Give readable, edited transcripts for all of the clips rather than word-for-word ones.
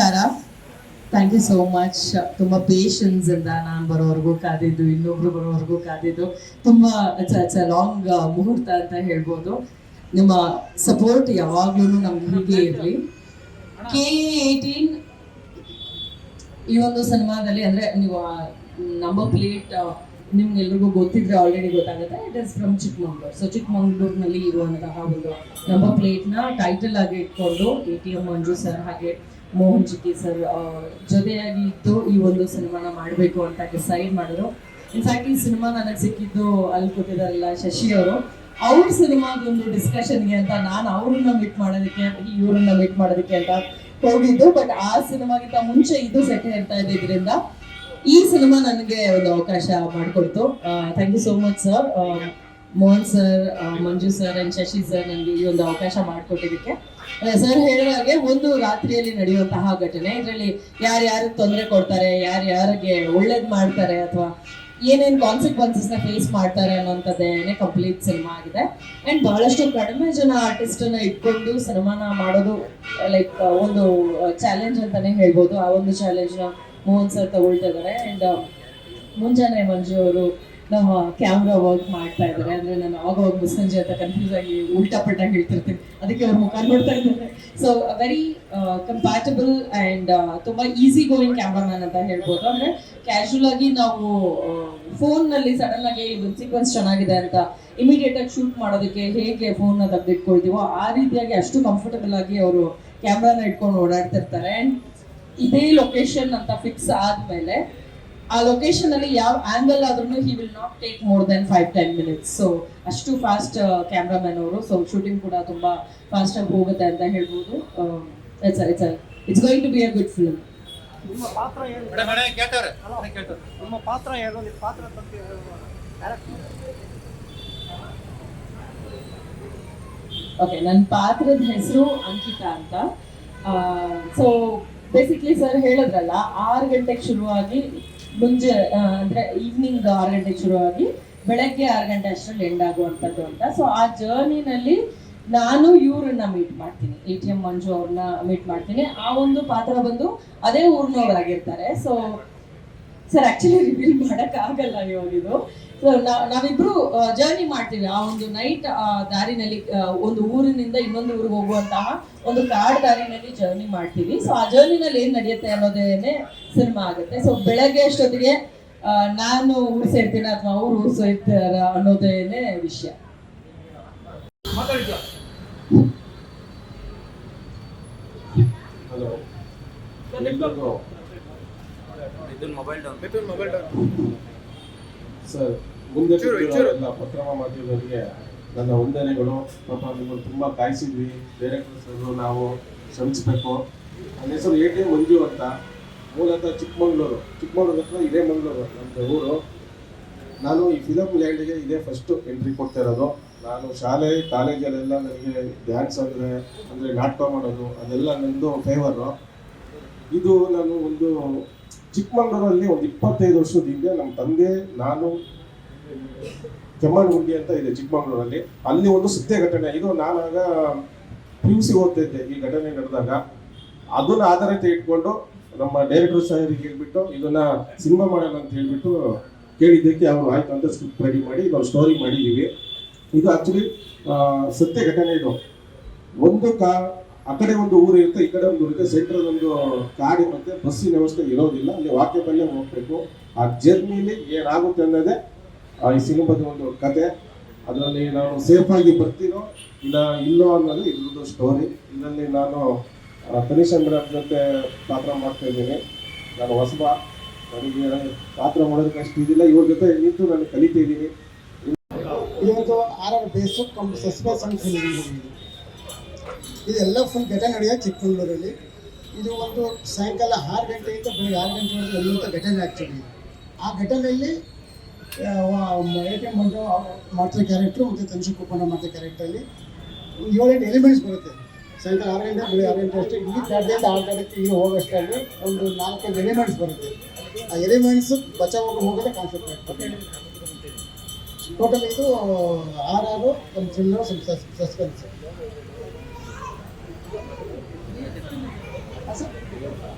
ನಮಸ್ಕಾರ. Thank you so much. ತುಂಬ patience ಇಂದ ನಾನು ಬರೋವರೆಗೂ ಕಾದಿದ್ದು, ಇನ್ನೊಬ್ರು ಬರೋವರೆಗೂ ಕಾದಿದ್ದು, ತುಂಬ ಇಟ್ಸ್ ಅ ಲಾಂಗ್ ಮುಹೂರ್ತ ಅಂತ ಹೇಳ್ಬೋದು. ನಿಮ್ಮ ಸಪೋರ್ಟ್ ಯಾವಾಗ್ಲೂ ನಮ್ಗೆ ಹೀಗೆ ಇರಲಿ. KA18 ಈ ಒಂದು ಸಿನಿಮಾದಲ್ಲಿ ಅಂದ್ರೆ ನೀವು ನಂಬರ್ ಪ್ಲೇಟ್ ನಿಮ್ಗೆಲ್ರಿಗೂ ಗೊತ್ತಿದ್ರೆ ಆಲ್ರೆಡಿ ಗೊತ್ತಾಗುತ್ತೆ. It is from Chikmagalur. So ಚಿಕ್ಕಮಂಗ್ಳೂರಿನಲ್ಲಿ ಇರುವಂತಹ ಒಂದು ನಂಬರ್ ಪ್ಲೇಟ್ನ ಟೈಟಲ್ ಆಗಿ ಇಟ್ಕೊಂಡು ATM ಮಂಜು ಸರ್ ಹಾಗೆ ಮೋಹನ್ ಚಿಕ್ಕಿ ಸರ್ ಜೊತೆಯಾಗಿ ಇದ್ದು ಈ ಒಂದು ಸಿನಿಮಾನ ಮಾಡಬೇಕು ಅಂತ ಡಿಸೈಡ್ ಮಾಡಿದ್ರು. ಇನ್ಫ್ಯಾಕ್ಟ್ ಈ ಸಿನಿಮಾ ನನಗೆ ಸಿಕ್ಕಿದ್ದು ಅಲ್ಲಿ ಕೂತಿದಾರಲ್ಲ ಶಶಿ ಅವರು, ಅವ್ರ ಸಿನಿಮಾದೊಂದು ಡಿಸ್ಕಷನ್ಗೆ ಅಂತ ನಾನು ಅವ್ರನ್ನ ಮೀಟ್ ಮಾಡೋದಕ್ಕೆ ಇವ್ರನ್ನ ಮೀಟ್ ಮಾಡೋದಕ್ಕೆ ಅಂತ ಹೋಗಿದ್ದು. ಬಟ್ ಆ ಸಿನಿಮಾಗಿಂತ ಮುಂಚೆ ಇದು ಸೆಟ್ ಹೇಳ್ತಾ ಇದ್ದಿದ್ರಿಂದ ಈ ಸಿನಿಮಾ ನನಗೆ ಒಂದು ಅವಕಾಶ ಮಾಡಿಕೊಡ್ತು. Thank you so much sir, Mohan sir, Manju sir and Shashi sir ನನಗೆ ಈ ಒಂದು ಅವಕಾಶ ಮಾಡಿಕೊಟ್ಟಿದ್ದಕ್ಕೆ. ಸರ್ ಹೇಳಿದಾಗೆ ಒಂದು ರಾತ್ರಿಯಲ್ಲಿ ನಡೆಯುವಂತಹ ಘಟನೆ, ಇದರಲ್ಲಿ ಯಾರ್ಯಾರು ತೊಂದರೆ ಕೊಡ್ತಾರೆ, ಯಾರ್ಯಾರಿಗೆ ಒಳ್ಳೇದು ಮಾಡ್ತಾರೆ ಅಥವಾ ಏನೇನು ಕಾನ್ಸಿಕ್ವೆನ್ಸಸ್ನ ಫೇಸ್ ಮಾಡ್ತಾರೆ ಅನ್ನೋಂಥದ್ದೇನೆ ಕಂಪ್ಲೀಟ್ ಸಿನಿಮಾ ಆಗಿದೆ. ಆ್ಯಂಡ್ ಬಹಳಷ್ಟು ಕಡಿಮೆ ಜನ ಆರ್ಟಿಸ್ಟನ್ನ ಇಟ್ಕೊಂಡು ಸಿನಿಮಾನ ಮಾಡೋದು ಲೈಕ್ ಒಂದು ಚಾಲೆಂಜ್ ಅಂತಾನೆ ಹೇಳ್ಬೋದು. ಆ ಒಂದು ಚಾಲೆಂಜ್ನ ಮೋಹನ್ ಸರ್ ತಗೊಳ್ತಾ ಇದ್ದಾರೆ. ಆ್ಯಂಡ್ ಮುಂಜಾನೆ ಮಂಜು ಅವರು ನಾವು ಕ್ಯಾಮ್ರಾ ವರ್ಕ್ ಮಾಡ್ತಾ ಇದ್ದಾರೆ. ಅಂದರೆ ನಾನು ಆವಾಗ ಮುಸ್ಸಂಜೆ ಅಂತ ಕನ್ಫ್ಯೂಸ್ ಆಗಿ ಉಲ್ಟಾ ಪಲ್ಟಾ ಹೇಳ್ತಿರ್ತೀನಿ, ಅದಕ್ಕೆ ಅವ್ರ ಮುಖ ನೋಡ್ತಾ ಇದ್ದಾರೆ. ಸೊ ವೆರಿ ಕಂಪ್ಯಾಟಬಲ್ ಆ್ಯಂಡ್ ತುಂಬ ಈಸಿ ಗೋಯಿಂಗ್ ಕ್ಯಾಮ್ರಾಮ್ಯಾನ್ ಅಂತ ಹೇಳ್ಬೋದು. ಅಂದರೆ ಕ್ಯಾಶುವಲ್ ಆಗಿ ನಾವು ಫೋನ್ನಲ್ಲಿ ಸಡನ್ ಆಗಿ ಇದೊಂದು ಸೀಕ್ವೆನ್ಸ್ ಚೆನ್ನಾಗಿದೆ ಅಂತ ಇಮಿಡಿಯೇಟ್ ಆಗಿ ಶೂಟ್ ಮಾಡೋದಕ್ಕೆ ಹೇಗೆ ಫೋನ್ನ ತೆಗೆದಿಟ್ಕೊಳ್ತೀವೋ ಆ ರೀತಿಯಾಗಿ ಅಷ್ಟು ಕಂಫರ್ಟಬಲ್ ಆಗಿ ಅವರು ಕ್ಯಾಮ್ರಾನ ಇಟ್ಕೊಂಡು ಓಡಾಡ್ತಿರ್ತಾರೆ. ಆ್ಯಂಡ್ ಇದೇ ಲೊಕೇಶನ್ ಅಂತ ಫಿಕ್ಸ್ ಆದಮೇಲೆ ಆ ಲೊಕೇಶನ್ ಅಲ್ಲಿ ಯಾವ ಆಂಗಲ್ ಆದ್ರೂ he will not take more than 5-10 minutes. So ಅಷ್ಟು ಫಾಸ್ಟ್ ಕ್ಯಾಮ್ರಾಮನ್ ಅವರು. ಸೊ ಶೂಟಿಂಗ್ ಕೂಡ ತುಂಬಾ ಫಾಸ್ಟ್ ಆಗಿ ಹೋಗುತ್ತೆ ಅಂತ ಹೇಳ್ಬೋದು. It's going to be a good film. ನಿಮ್ಮ ಪಾತ್ರ ಏನು? ನಿಮ್ಮ ಪಾತ್ರ ಏನು? ನಿಮ್ಮ ಪಾತ್ರ ಬಗ್ಗೆ ಓಕೆ, ನನ್ನ ಪಾತ್ರದ ಹೆಸರು ಅಂಕಿತಾ ಅಂತ. ಸೊ ಬೇಸಿಕ್ಲಿ ಸರ್ ಹೇಳಿದ್ರಲ್ಲ 6 ಗಂಟೆಗೆ ಶುರುವಾಗಿ ಮುಂಜೆ ಅಂದ್ರೆ ಈವ್ನಿಂಗ್ 6 ಗಂಟೆಗೆ ಶುರುವಾಗಿ ಬೆಳಗ್ಗೆ 6 ಗಂಟೆ ಅಷ್ಟರಲ್ಲಿ ಎಂಡ್ ಆಗುವಂಥದ್ದು ಅಂತ. ಸೊ ಆ ಜರ್ನಿನಲ್ಲಿ ನಾನು ಇವ್ರನ್ನ ಮೀಟ್ ಮಾಡ್ತೀನಿ, ATM ಮಂಜು ಅವ್ರನ್ನ ಮೀಟ್ ಮಾಡ್ತೀನಿ. ಆ ಒಂದು ಪಾತ್ರ ಬಂದು ಅದೇ ಊರಿನವರಾಗಿರ್ತಾರೆ. ಸೊ ಸರ್ ಆಕ್ಚುಲಿ ರಿವೀಲ್ ಮಾಡಕ್ ಆಗಲ್ಲ ಇವಾಗಿದು. ಸೊ ನಾವಿಬ್ರು ಜರ್ನಿ ಮಾಡ್ತೀವಿ ಆ ಒಂದು ನೈಟ್ ದಾರಿನಲ್ಲಿ, ಒಂದು ಊರಿನಿಂದ ಇನ್ನೊಂದು ಊರಿಗೆ ಹೋಗುವಂತಹ ಒಂದು ಕಾಡ್ ದಾರಿನಲ್ಲಿ ಜರ್ನಿ ಮಾಡ್ತೀವಿ. ಸೊ ಆ ಜರ್ನಿನಲ್ಲಿ ಏನ್ ನಡೆಯುತ್ತೆ ಅನ್ನೋದೇನೆ ಸಿನಿಮಾ ಆಗುತ್ತೆ. ಸೊ ಬೆಳಗ್ಗೆ ಅಷ್ಟೊತ್ತಿಗೆ ನಾನು ಊರು ಸೇರ್ತೀನಿ ಅಥವಾ ಅವ್ರು ಊರು ಸೇರ್ತಾರ ಅನ್ನೋದೇನೆ ವಿಷಯ. ಸರ್, ಮುಂದೆ ಎಲ್ಲ ಪತ್ರಮ ಮಾಧ್ಯಮದವರಿಗೆ ನನ್ನ ವಂದನೆಗಳು. ಪಾಪ ನಿಮ್ಮನ್ನು ತುಂಬ ಕಾಯಿಸಿದ್ವಿ. ಡೈರೆಕ್ಟರ್ಸ್ ನಾವು ಶ್ರಮಿಸಬೇಕು. ನನ್ನ ಹೆಸರು ATM ಮಂಜು ಅಂತ. ಮೂಲತಃ ಚಿಕ್ಕಮಂಗ್ಳೂರು ಹತ್ರ ಇದೇ ಮಂಗಳೂರು ನಮ್ಮದು ಊರು. ನಾನು ಈ ಫಿಲಮ್ ಲ್ಯಾಂಡಿಗೆ ಇದೇ ಫಸ್ಟು ಎಂಟ್ರಿ ಕೊಡ್ತಾ ಇರೋದು. ನಾನು ಶಾಲೆ ಕಾಲೇಜಲ್ಲೆಲ್ಲ ನನಗೆ ಡ್ಯಾನ್ಸ್ ಅಂದರೆ ನಾಟಕ ಮಾಡೋದು ಅದೆಲ್ಲ ನನ್ನದು ಫೇವರು. ಇದು ನಾನು ಒಂದು ಚಿಕ್ಕಮಂಗ್ಳೂರಲ್ಲಿ ಒಂದು 25 ವರ್ಷದ ಹಿಂದೆ ನಮ್ಮ ತಂದೆ ನಾನು ಕೆಮ್ಮಣ್ಣಗುಂಡಿ ಅಂತ ಇದೆ ಚಿಕ್ಕಮಂಗ್ಳೂರಲ್ಲಿ, ಅಲ್ಲಿ ಒಂದು ಸತ್ಯ ಘಟನೆ. ಇದು ನಾನಾಗ PUC ಓದ್ತಾ ಇದ್ದೆ ಈ ಘಟನೆ ನಡೆದಾಗ. ಅದನ್ನ ಆಧಾರತೆ ಇಟ್ಕೊಂಡು ನಮ್ಮ ಡೈರೆಕ್ಟರ್ ಸಾಹೇಬ್ರಿಗೆ ಹೇಳ್ಬಿಟ್ಟು ಇದನ್ನ ಸಿನಿಮಾ ಮಾಡೋಣ ಅಂತ ಹೇಳ್ಬಿಟ್ಟು ಕೇಳಿದ್ದಕ್ಕೆ ಅವರು ಆಯ್ತು ಅಂತ ಸ್ಕ್ರಿಪ್ಟ್ ರೆಡಿ ಮಾಡಿ ನಾವು ಸ್ಟೋರಿ ಮಾಡಿದ್ದೀವಿ. ಇದು ಆಕ್ಚುಲಿ ಸತ್ಯ ಘಟನೆ. ಇದು ಒಂದು ಆ ಕಡೆ ಒಂದು ಊರು ಇರುತ್ತೆ, ಈ ಕಡೆ ಒಂದು ಊರಿಗೆ ಸೆಂಟ್ರಲ್ ಒಂದು ಕಾಡಿ ಮತ್ತೆ ಬಸ್ಸಿನ ವ್ಯವಸ್ಥೆ ಇರೋದಿಲ್ಲ. ಅಲ್ಲಿ ವಾಕ್ಯದಲ್ಲೇ ಹೋಗ್ಬೇಕು. ಆ ಜರ್ನಿಲಿ ಏನಾಗುತ್ತೆ ಅನ್ನೋದೇ ಈ ಸಿನಿಮಾದ ಒಂದು ಕತೆ. ಅದರಲ್ಲಿ ನಾನು ಸೇಫಾಗಿ ಬರ್ತೀನೋ ಇಲ್ಲ ಇಲ್ಲೋ ಅನ್ನೋದು ಇದ್ರದ್ದು ಸ್ಟೋರಿ. ಇದರಲ್ಲಿ ನಾನು ತನಿಷಂದ್ರ ಜೊತೆ ಪಾತ್ರ ಮಾಡ್ತಾ ಇದ್ದೀನಿ. ನಾನು ಹೊಸಬ, ನನಗೆ ಪಾತ್ರ ಮಾಡೋದಕ್ಕೆ ಅಷ್ಟು ಇದಿಲ್ಲ. ಇವ್ರ ಜೊತೆ ನಿಂತು ನಾನು ಕಲಿತಾ ಇದ್ದೀನಿ. ಇದೊಂದು ಆರ್ ಬೇಸು ಸಸ್ಪೆನ್ಸ್ ಅಂತ ಇದೆಲ್ಲ ಫುಲ್ ಘಟನೆ ನಡೆಯೋದು ಚಿಕ್ಕಮಂಗ್ಳೂರಲ್ಲಿ. ಇದು ಒಂದು ಸಾಯಂಕಾಲ 6 ಗಂಟೆಯಿಂದ ಬೆಳಗ್ಗೆ 6 ಗಂಟೆವರೆಗೆ ನಡೆಯುವಂಥ ಘಟನೆ ಆ್ಯಕ್ಚುಲಿ. ಆ ಘಟನೆಯಲ್ಲಿ ATM ಮಂಜು ಮಾಡ್ತಿರೋ ಕ್ಯಾರೆಕ್ಟ್ರು ಮತ್ತು ತನಿಷಾ ಕುಪ್ಪಣ್ಣ ಮಾಡ್ತಿರೋ ಕ್ಯಾರೆಕ್ಟ್ರಲ್ಲಿ 7-8 ಎಲಿಮೆಂಟ್ಸ್ ಬರುತ್ತೆ. ಸಾಯಂಕಾಲ 6 ಗಂಟೆ ಬೆಳಗ್ಗೆ 6 ಗಂಟೆ ಅಷ್ಟೇ ಈ ಪ್ಲಾಟ್ದಿಂದ ಆ ಕಡೆಗೆ ಈಗ ಹೋಗೋಷ್ಟರಲ್ಲಿ ಒಂದು 4-5 ಎಲಿಮೆಂಟ್ಸ್ ಬರುತ್ತೆ. ಆ ಎಲಿಮೆಂಟ್ಸ್ ಹೋಗೋದೇ ಕಾನ್ಸೆಪ್ಟ್ ಆಗ್ತದೆ. ಟೋಟಲ್ ಇದು RR ಒಂದು ಥ್ರಿಲ್ಲರ್ ಸಸ್ಪೆನ್ಸ್.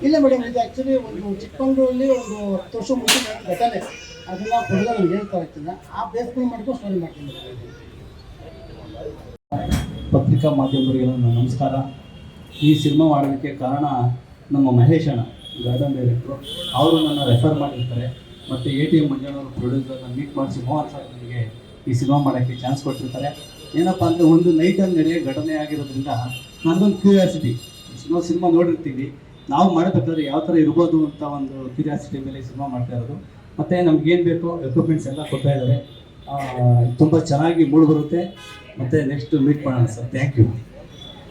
ಇಲ್ಲ ಮೇಡಮ್, ಇದು ಆ್ಯಕ್ಚುಲಿ ಒಂದು ಚಿಕ್ಕಮಗಳೂರಲ್ಲಿ ಒಂದು 10 ವರ್ಷ ಮುಂಚೆ ನಡೆದ ಘಟನೆ. ಅದನ್ನು ಹುಡುಗ ನನಗೆ ಹೇಳ್ತಾ ಇರ್ತೀನಿ, ಆ ಬೇಸ್ಕೊಂಡು ಮಾಡ್ಕೊಂಡು ಸ್ಟೋರಿ ಮಾಡ್ತೀನಿ. ಪತ್ರಿಕಾ ಮಾಧ್ಯಮದವರಿಗೆ ನನ್ನ ನಮಸ್ಕಾರ. ಈ ಸಿನಿಮಾ ಮಾಡೋದಕ್ಕೆ ಕಾರಣ ನಮ್ಮ ಮಹೇಶ್ ಅಣ್ಣ, ಗಾರ್ಡನ್ ಡೈರೆಕ್ಟ್ರು. ಅವರು ನನ್ನ ರೆಫರ್ ಮಾಡಿರ್ತಾರೆ. ಮತ್ತು ATM ಮಂಜಣ್ಣವರು ಪ್ರೊಡ್ಯೂಸರ್ನ ಮೀಟ್ ಮಾಡಿಸಿ ಮೋಹನ್ ಸರ್ ನನಗೆ ಈ ಸಿನಿಮಾ ಮಾಡೋಕ್ಕೆ ಚಾನ್ಸ್ ಕೊಟ್ಟಿರ್ತಾರೆ. ಏನಪ್ಪ ಅಂದರೆ ಒಂದು ನೈಟಲ್ಲಿ ನಡೆಯೋ ಘಟನೆ ಆಗಿರೋದ್ರಿಂದ ನನಗೊಂದು ಕ್ಯೂರಿಯಾಸಿಟಿ. ಸಿನಿಮಾ ನೋಡಿರ್ತೀವಿ, ನಾವು ಮಾಡಬೇಕಾದ್ರೆ ಯಾವ ಥರ ಇರ್ಬೋದು ಅಂತ ಒಂದು ಕ್ಯೂರಿಯಾಸಿಟಿ ಮೇಲೆ ಸಿನಿಮಾ ಮಾಡ್ತಾ ಇರೋದು. ಮತ್ತು ನಮ್ಗೇನು ಬೇಕೋ ಎಕ್ವಿಪ್ಮೆಂಟ್ಸ್ ಎಲ್ಲ ಕೊಡ್ತಾ ಇದ್ದಾರೆ. ತುಂಬ ಚೆನ್ನಾಗಿ ಮೂಡಿ ಬರುತ್ತೆ. ಮತ್ತು ನೆಕ್ಸ್ಟ್ ಮೀಟ್ ಮಾಡೋಣ ಸರ್. Thank you.